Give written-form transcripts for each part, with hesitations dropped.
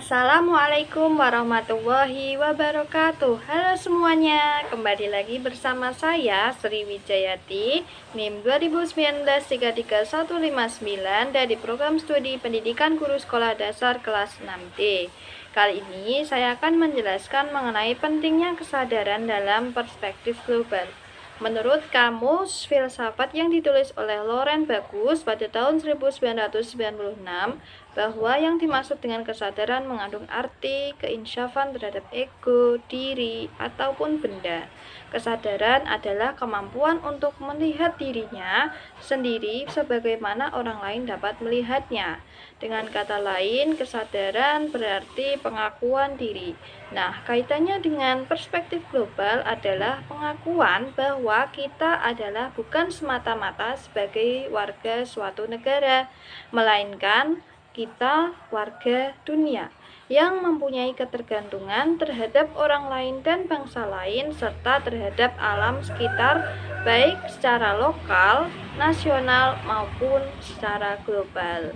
Assalamualaikum warahmatullahi wabarakatuh. Halo semuanya, kembali lagi bersama saya Sri Wijayati, NIM 2019-33159 dari Program Studi Pendidikan Guru Sekolah Dasar kelas 6D. Kali ini saya akan menjelaskan mengenai pentingnya kesadaran dalam perspektif global. Menurut Kamus Filsafat yang ditulis oleh Loren Bagus pada tahun 1996, bahwa yang dimaksud dengan kesadaran mengandung arti keinsyafan terhadap ego, diri, ataupun benda. Kesadaran adalah kemampuan untuk melihat dirinya sendiri sebagaimana orang lain dapat melihatnya. Dengan kata lain, kesadaran berarti pengakuan diri. Nah, kaitannya dengan perspektif global adalah pengakuan bahwa kita adalah bukan semata-mata sebagai warga suatu negara, melainkan kita warga dunia yang mempunyai ketergantungan terhadap orang lain dan bangsa lain serta terhadap alam sekitar baik secara lokal, nasional maupun secara global.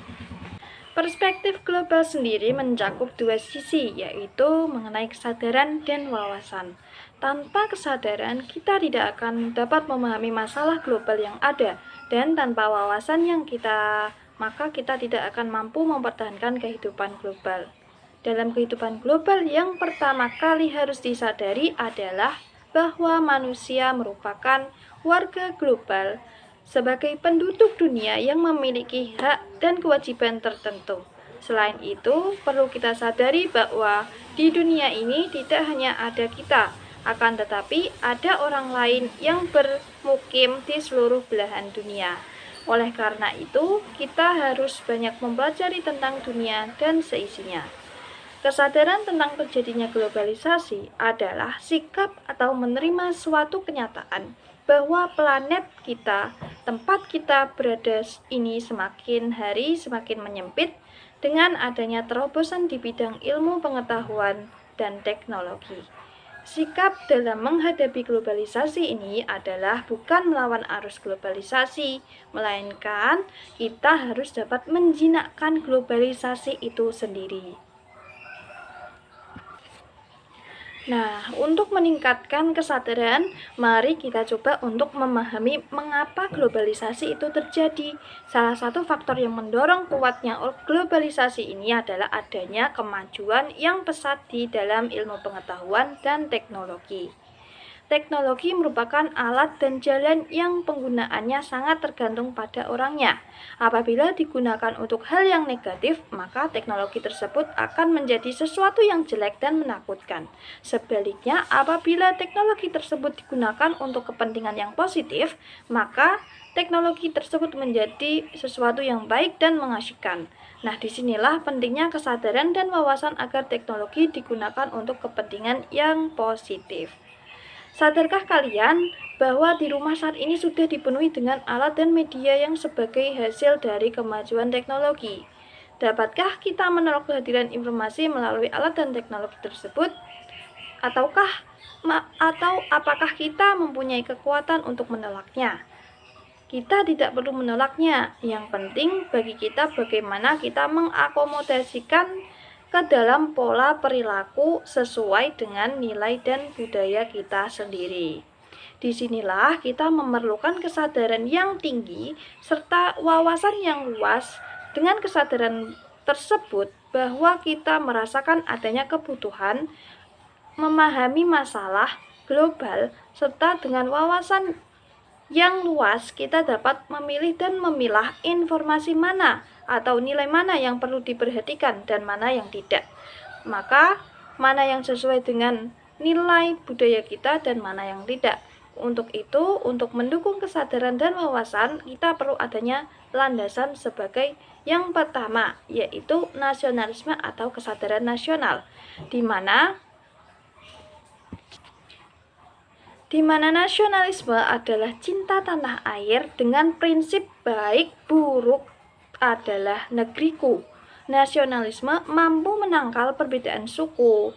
Perspektif global sendiri mencakup dua sisi, yaitu mengenai kesadaran dan wawasan. Tanpa kesadaran, kita tidak akan dapat memahami masalah global yang ada, dan tanpa wawasan maka kita tidak akan mampu mempertahankan kehidupan global. Dalam kehidupan global, yang pertama kali harus disadari adalah bahwa manusia merupakan warga global sebagai penduduk dunia yang memiliki hak dan kewajiban tertentu. Selain itu, perlu kita sadari bahwa di dunia ini tidak hanya ada kita, akan tetapi ada orang lain yang bermukim di seluruh belahan dunia. Oleh karena itu, kita harus banyak mempelajari tentang dunia dan seisinya. Kesadaran tentang terjadinya globalisasi adalah sikap atau menerima suatu kenyataan bahwa planet kita, tempat kita berada ini semakin hari semakin menyempit dengan adanya terobosan di bidang ilmu pengetahuan dan teknologi. Sikap dalam menghadapi globalisasi ini adalah bukan melawan arus globalisasi, melainkan kita harus dapat menjinakkan globalisasi itu sendiri. Nah, untuk meningkatkan kesadaran, mari kita coba untuk memahami mengapa globalisasi itu terjadi. Salah satu faktor yang mendorong kuatnya globalisasi ini adalah adanya kemajuan yang pesat di dalam ilmu pengetahuan dan teknologi. Teknologi merupakan alat dan jalan yang penggunaannya sangat tergantung pada orangnya. Apabila digunakan untuk hal yang negatif, maka teknologi tersebut akan menjadi sesuatu yang jelek dan menakutkan. Sebaliknya, apabila teknologi tersebut digunakan untuk kepentingan yang positif, maka teknologi tersebut menjadi sesuatu yang baik dan mengasyikkan. Nah, disinilah pentingnya kesadaran dan wawasan agar teknologi digunakan untuk kepentingan yang positif. Sadarkah kalian bahwa di rumah saat ini sudah dipenuhi dengan alat dan media yang sebagai hasil dari kemajuan teknologi? Dapatkah kita menolak kehadiran informasi melalui alat dan teknologi tersebut? Atau apakah kita mempunyai kekuatan untuk menolaknya? Kita tidak perlu menolaknya. Yang penting bagi kita bagaimana kita mengakomodasikan ke dalam pola perilaku sesuai dengan nilai dan budaya kita sendiri. Disinilah kita memerlukan kesadaran yang tinggi serta wawasan yang luas. Dengan kesadaran tersebut bahwa kita merasakan adanya kebutuhan memahami masalah global serta dengan wawasan yang luas, kita dapat memilih dan memilah informasi mana atau nilai mana yang perlu diperhatikan dan mana yang tidak. Maka, mana yang sesuai dengan nilai budaya kita dan mana yang tidak. Untuk itu, untuk mendukung kesadaran dan wawasan, kita perlu adanya landasan sebagai yang pertama, yaitu nasionalisme atau kesadaran nasional, di mana nasionalisme adalah cinta tanah air dengan prinsip baik buruk adalah negeriku. Nasionalisme mampu menangkal perbedaan suku,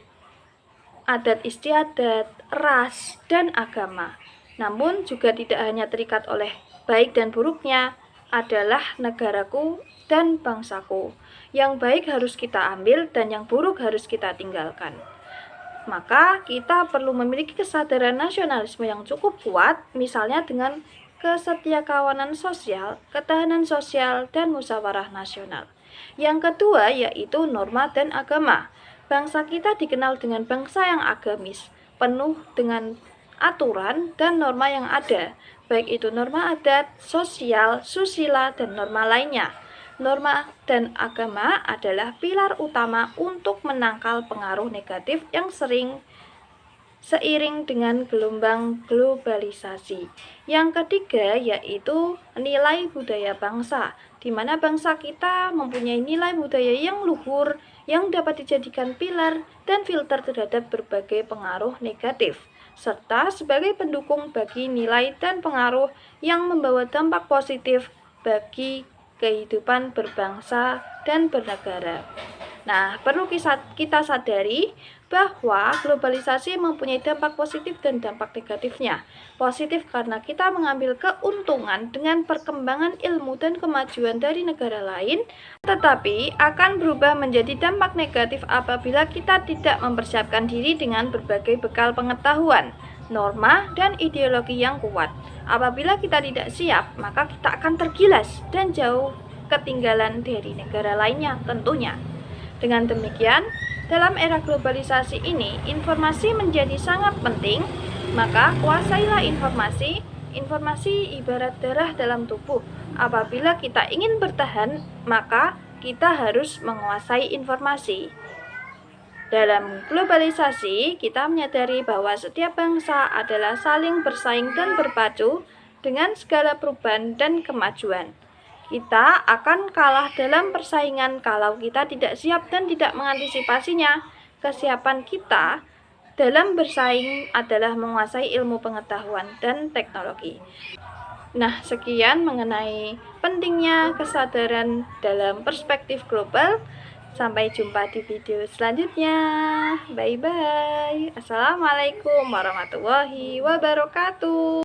adat istiadat, ras, dan agama. Namun juga tidak hanya terikat oleh baik dan buruknya, adalah negaraku dan bangsaku. Yang baik harus kita ambil dan yang buruk harus kita tinggalkan. Maka kita perlu memiliki kesadaran nasionalisme yang cukup kuat, misalnya dengan kesetiakawanan sosial, ketahanan sosial, dan musyawarah nasional. Yang kedua yaitu norma dan agama. Bangsa kita dikenal dengan bangsa yang agamis, penuh dengan aturan dan norma yang ada, baik itu norma adat, sosial, susila, dan norma lainnya. Norma dan agama adalah pilar utama untuk menangkal pengaruh negatif yang seiring dengan gelombang globalisasi. Yang ketiga yaitu nilai budaya bangsa, di mana bangsa kita mempunyai nilai budaya yang luhur yang dapat dijadikan pilar dan filter terhadap berbagai pengaruh negatif, serta sebagai pendukung bagi nilai dan pengaruh yang membawa dampak positif bagi kehidupan berbangsa dan bernegara. Nah, perlu kita sadari bahwa globalisasi mempunyai dampak positif dan dampak negatifnya. Positif karena kita mengambil keuntungan dengan perkembangan ilmu dan kemajuan dari negara lain, tetapi akan berubah menjadi dampak negatif apabila kita tidak mempersiapkan diri dengan berbagai bekal pengetahuan, norma, dan ideologi yang kuat. Apabila kita tidak siap, maka kita akan tergilas dan jauh ketinggalan dari negara lainnya tentunya. Dengan demikian, dalam era globalisasi ini, informasi menjadi sangat penting, maka kuasailah informasi. Informasi ibarat darah dalam tubuh. Apabila kita ingin bertahan, maka kita harus menguasai informasi. Dalam globalisasi, kita menyadari bahwa setiap bangsa adalah saling bersaing dan berpacu dengan segala perubahan dan kemajuan. Kita akan kalah dalam persaingan kalau kita tidak siap dan tidak mengantisipasinya. Kesiapan kita dalam bersaing adalah menguasai ilmu pengetahuan dan teknologi. Nah, sekian mengenai pentingnya kesadaran dalam perspektif global. Sampai jumpa di video selanjutnya. Bye-bye. Assalamualaikum warahmatullahi wabarakatuh.